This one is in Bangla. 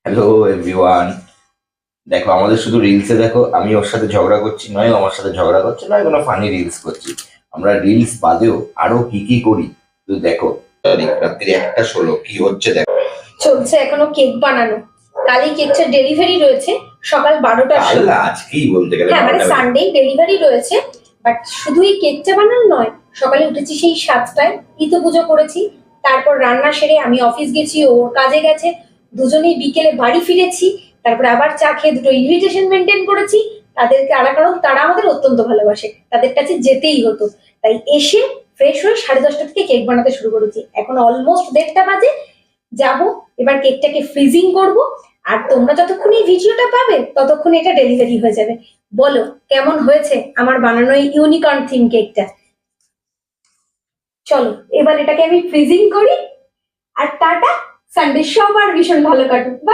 Hello everyone. দেখো আমাদের শুধু রিলসে দেখো আমি ওর সাথে ঝগড়া করছি, নয় ও আমার সাথে ঝগড়া করছে, নয় কোনো ফানি রিলস করছি। আমরা রিলস বাদেও আরো কি কি করি তুই দেখো। রাত্রি 1:16 কি হচ্ছে দেখো। চলছে এখনো কেক বানানো। কালই কেকটা ডেলিভারি রয়েছে সকাল 12টার কাল সময়। আজকেই বলতে গেলে হ্যাঁ মানে 12টা বেজে। সানডে ডেলিভারি রয়েছে, বাট শুধু এই কেকটা বানানো নয়। সকালে উঠেছি সেই 7টায়, ইতো পুজো করেছি, তারপর রান্না সেরে আমি অফিস গেছি, ও ওর কাজে গেছে, দুজনেই বিকেলে বাড়ি ফিরেছি। তারপরে আবার চা খেয়ে দুটো ইনভিটেশন মেনটেন করেছি তাদেরকে, কারণ তারা আমাদের অত্যন্ত ভালোবাসে, তাদের কাছে যেতেই হতো। তাই এসে ফ্রেশ হয়ে 10:30 থেকে কেক বানাতে শুরু করেছি। এখন অলমোস্ট 1:30টা বাজে। যাবো এবার কেকটাকে ফ্রিজিং করব, আর তোমরা যতক্ষণ এই ভিডিওটা পাবে ততক্ষণ এটা ডেলিভারি হয়ে যাবে। বলো কেমন হয়েছে আমার বানানো এই ইউনিকর্ন থিম কেকটা। চলো এবার এটাকে আমি ফ্রিজিং করি। আর টাটা, সানডে সবার ভীষণ ভালো কাটুক। বাই।